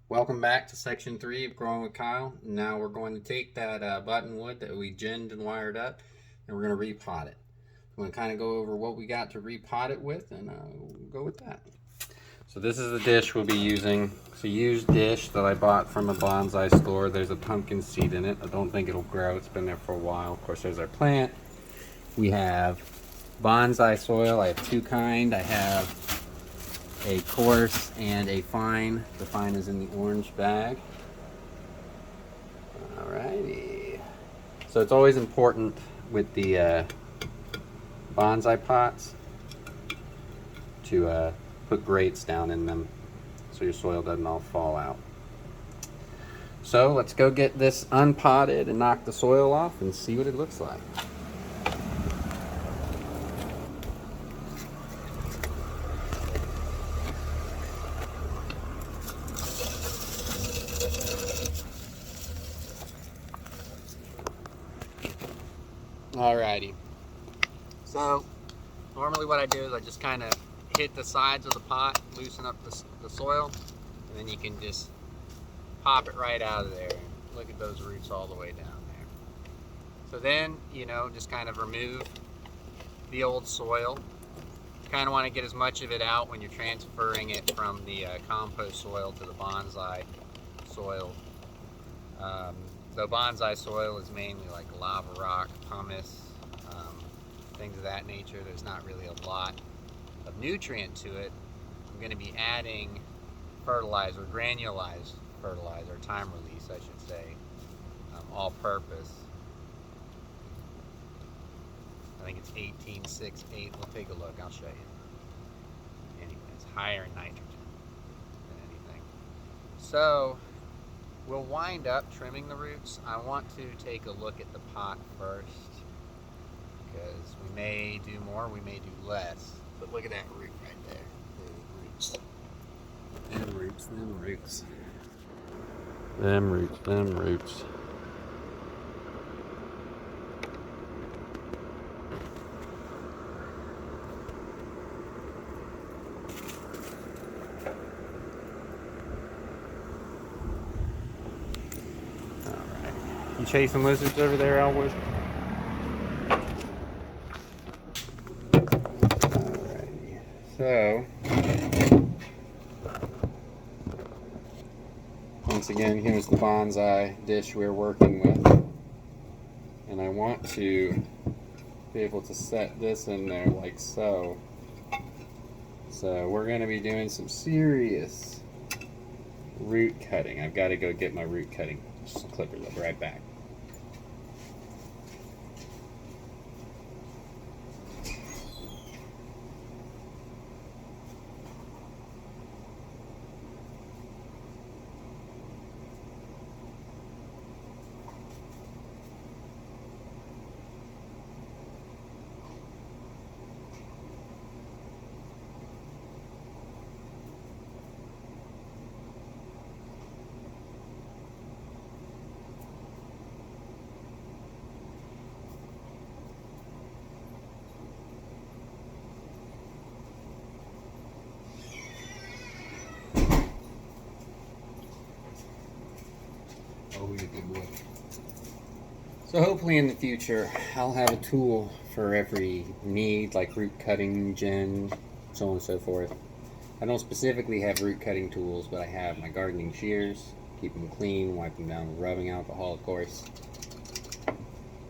Welcome back to section 3 of Growing with Kyle. Now we're going to take that buttonwood that we ginned and wired up and we're going to repot it. I'm going to kind of go over what we got to repot it with and we'll go with that. So this is the dish we'll be using. It's a used dish that I bought from a bonsai store. There's a pumpkin seed in it. I don't think it'll grow. It's been there for a while. Of course, there's our plant. We have bonsai soil. I have two kind. I have a coarse and a fine. The fine is in the orange bag. Alrighty. So it's always important with the bonsai pots to put grates down in them so your soil doesn't all fall out. So let's go get this unpotted and knock the soil off and see what it looks like. Alrighty. So normally what I do is I just kind of hit the sides of the pot, loosen up the soil, and then you can just pop it right out of there. Look at those roots all the way down there. So then, just kind of remove the old soil. You kind of want to get as much of it out when you're transferring it from the compost soil to the bonsai soil. So bonsai soil is mainly like lava rock, pumice, things of that nature. There's not really a lot of nutrient to it. I'm going to be adding fertilizer, granulized fertilizer, time release I should say, all purpose. I think it's 1868. We'll take a look, I'll show you. Anyway, it's higher in nitrogen than anything. So we'll wind up trimming the roots. I want to take a look at the pot first because we may do more, we may do less. But look at that root right there. Roots. Them roots, them roots. Them roots, them roots. You chasing lizards over there, Elwood? Alrighty. So, once again, here's the bonsai dish we're working with. And I want to be able to set this in there like so. So we're going to be doing some serious root cutting. I've got to go get my root cutting clippers. I'll be right back. Oh, he's a good boy. So hopefully in the future, I'll have a tool for every need, like root cutting, gin, so on and so forth. I don't specifically have root cutting tools, but I have my gardening shears, keep them clean, wipe them down with rubbing alcohol, of course.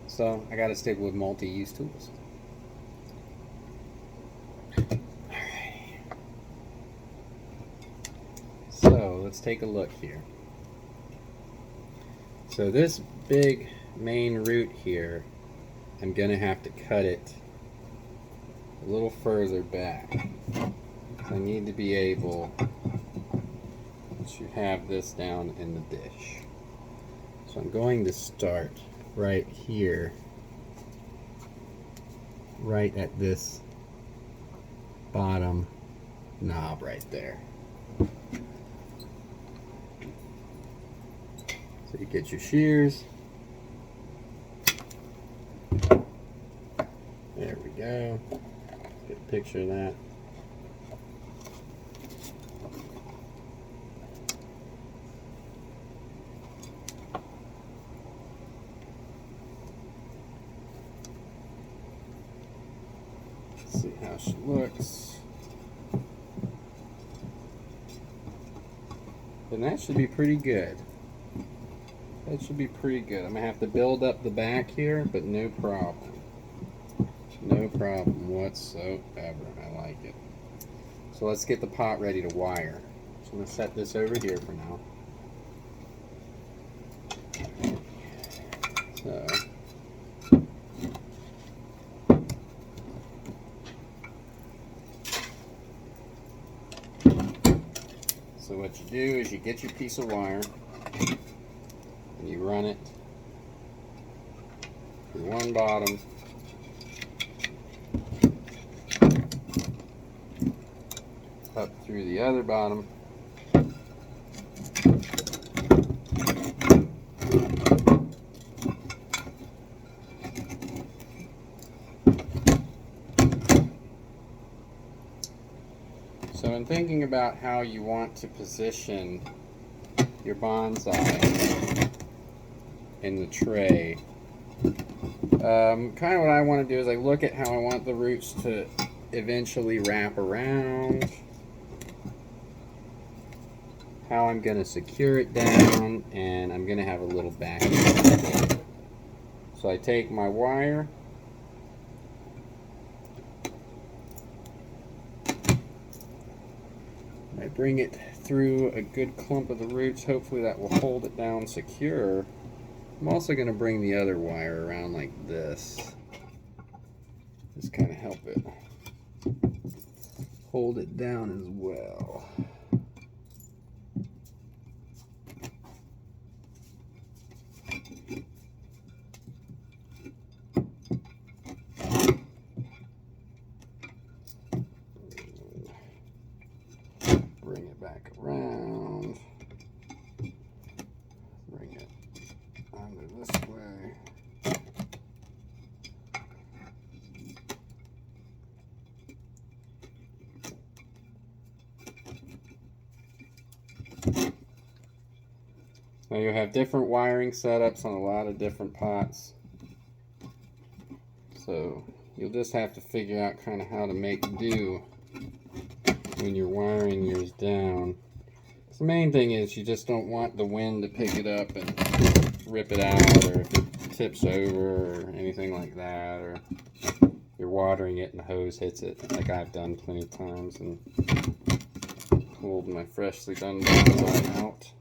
So I gotta stick with multi-use tools. Alright. So let's take a look here. So this big main root here, I'm going to have to cut it a little further back. So I need to be able to have this down in the dish. So I'm going to start right here, right at this bottom knob right there. So you get your shears. There we go. Get a picture of that. Let's see how she looks. And that should be pretty good. That should be pretty good. I'm gonna have to build up the back here, but no problem. No problem whatsoever. I like it. So let's get the pot ready to wire. So I'm gonna set this over here for now. So what you do is you get your piece of wire and you run it through one bottom up through the other bottom. So in thinking about how you want to position your bonsai in the tray, kind of what I want to do is I look at how I want the roots to eventually wrap around, how I'm going to secure it down, and I'm going to have a little back. So I take my wire, I bring it through a good clump of the roots. Hopefully that will hold it down secure. I'm also going to bring the other wire around like this. Just kind of help it hold it down as well. Bring it back around. Bring it under this way. Now you'll have different wiring setups on a lot of different pots. So you'll just have to figure out kind of how to make do when you're wiring yours down. So the main thing is you just don't want the wind to pick it up and rip it out, or if it tips over or anything like that, or you're watering it and the hose hits it, like I've done plenty of times and pulled my freshly done bonsai out.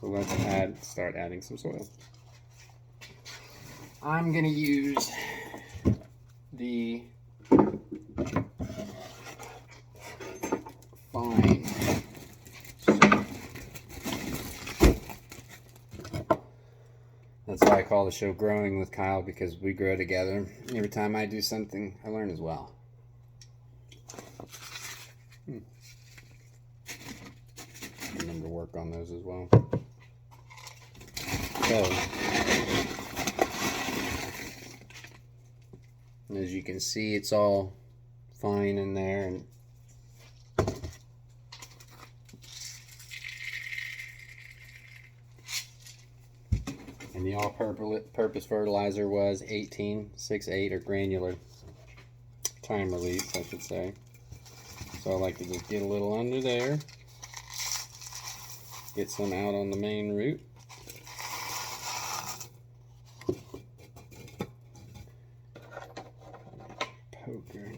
So let's start adding some soil. I'm going to use the fine soil. That's why I call the show Growing with Kyle, because we grow together. Every time I do something, I learn as well. Remember to work on those as well. So, as you can see, it's all fine in there, and the all-purpose fertilizer was 1868, or granular time release, I should say. So I like to just get a little under there, get some out on the main root. Poker.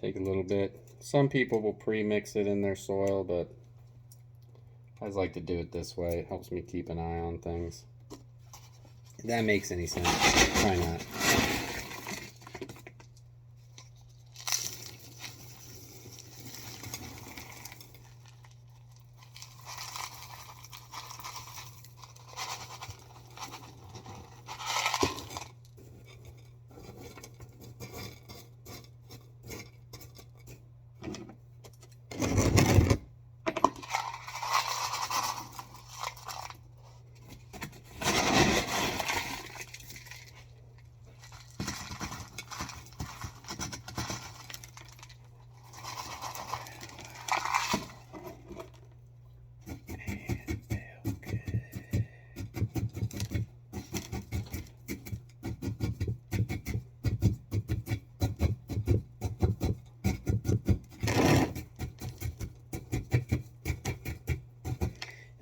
Take a little bit, Some people will pre-mix it in their soil, but I just like to do it this way. It helps me keep an eye on things. If that makes any sense, try not.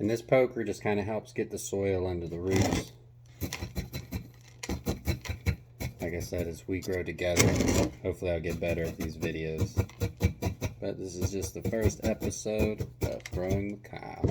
And this poker just kind of helps get the soil under the roots. Like I said, as we grow together, hopefully I'll get better at these videos. But this is just the first episode of Growing with Kyle.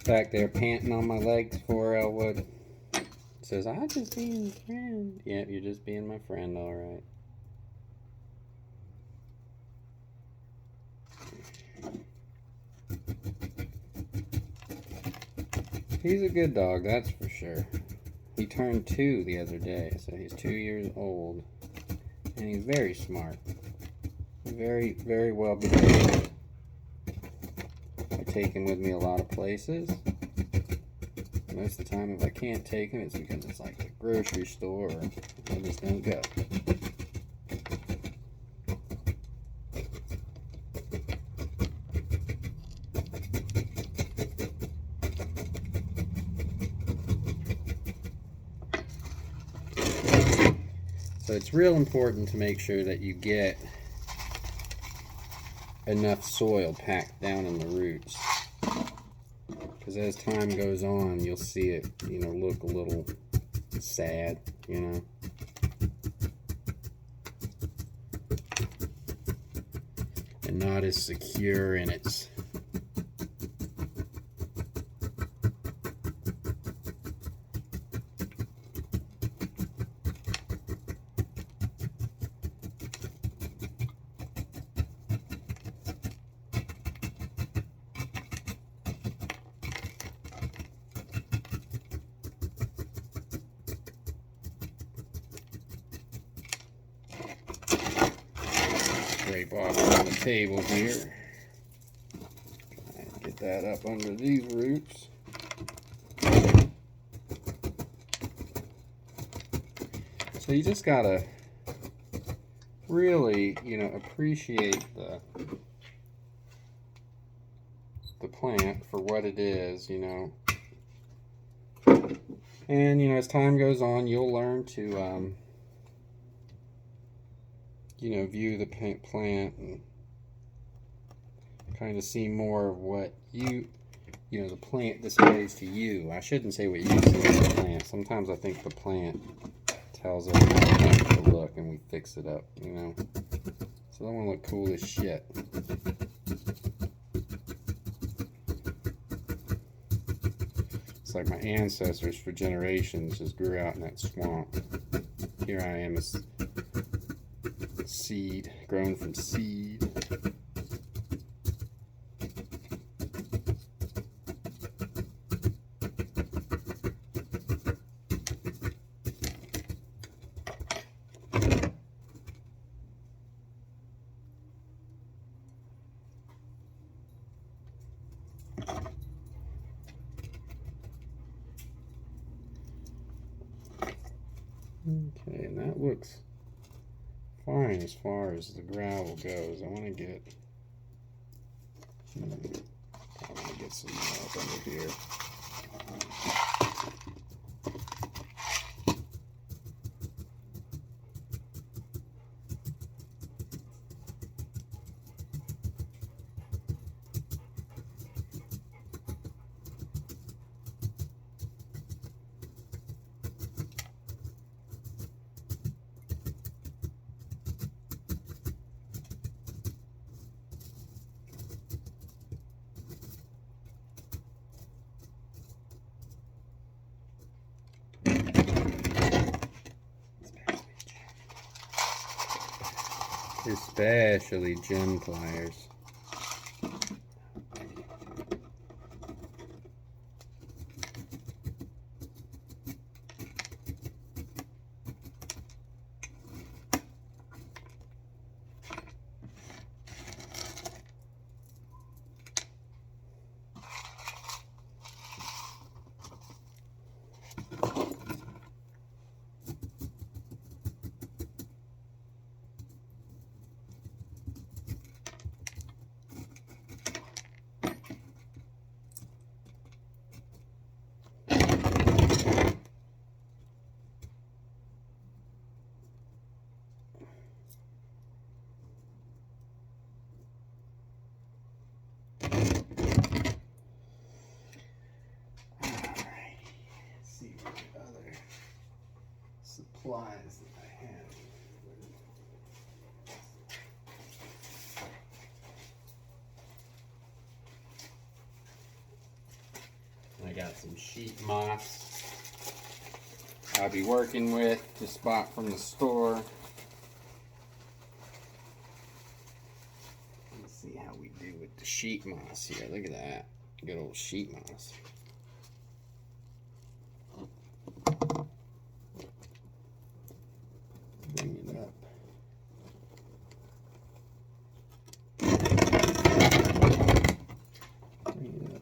Back there panting on my legs for Elwood. Says, I'm just being a friend. Yeah, you're just being my friend, alright. He's a good dog, that's for sure. He turned 2 the other day, so he's 2 years old. And he's very smart. Very, very well behaved. I take him with me a lot of places. Most of the time, if I can't take him, it's because it's like the grocery store, or I just don't go. So it's real important to make sure that you get enough soil packed down in the roots, because as time goes on you'll see it, look a little sad, and not as secure in its scrape off on the table here. Get that up under these roots. So you just gotta really, appreciate the plant for what it is, And, as time goes on, you'll learn to view the plant and kind of see more of what the plant displays to you. I shouldn't say what you see in the plant. Sometimes I think the plant tells us how it wants to look and we fix it up, So I want to look cool as shit. It's like my ancestors for generations just grew out in that swamp. Here I am, a seed, grown from seed. Okay, and that looks fine as far as the gravel goes. I want to get some more up under here. Especially gem pliers. Supplies that I have. I got some sheet moss I'll be working with, just bought from the store. Let's see how we do with the sheet moss here. Look at that. Good old sheet moss. Bring it up. Bring it up.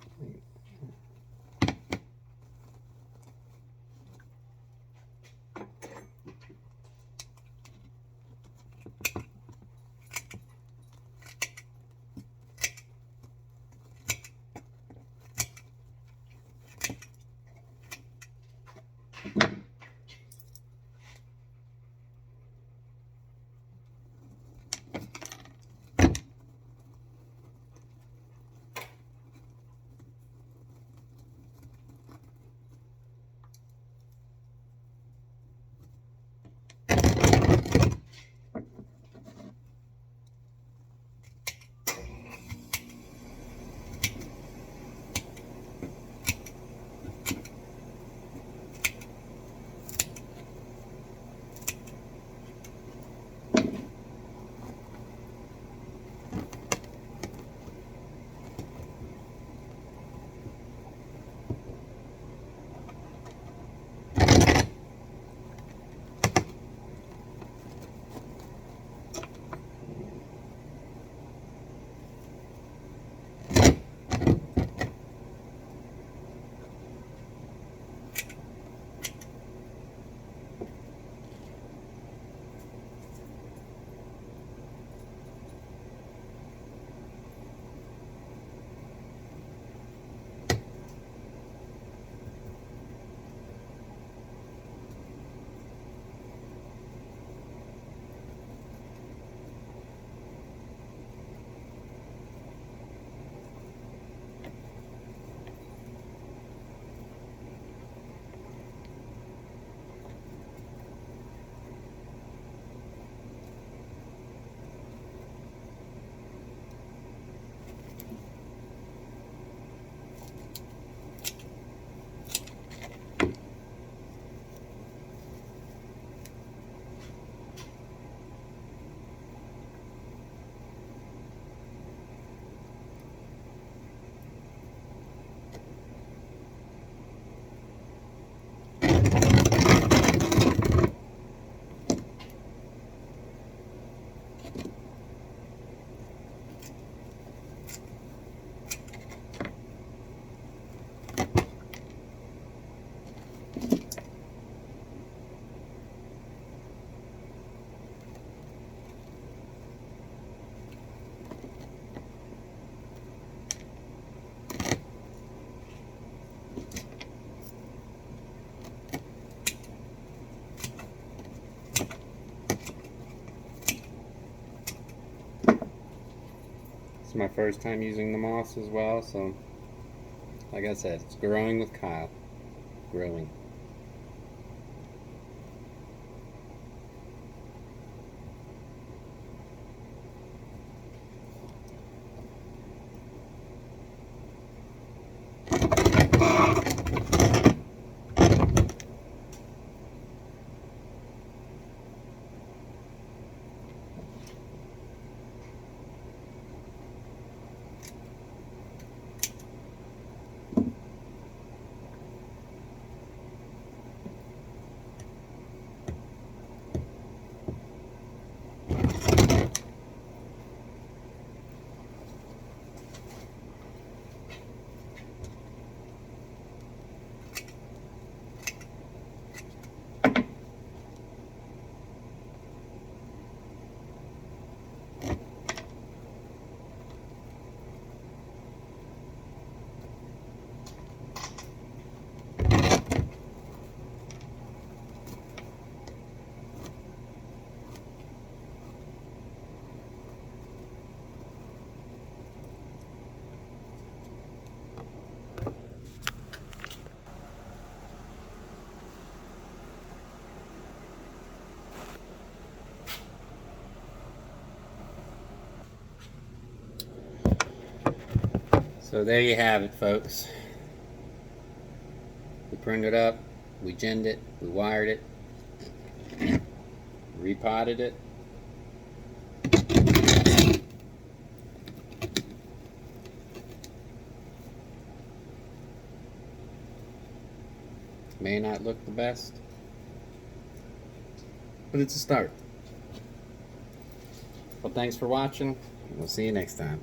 my first time using the moss as well, so like I said, it's growing with Kyle. Growing. So there you have it, folks. We pruned it up, we ginned it, we wired it, repotted it. May not look the best, but it's a start. Well, thanks for watching, and we'll see you next time.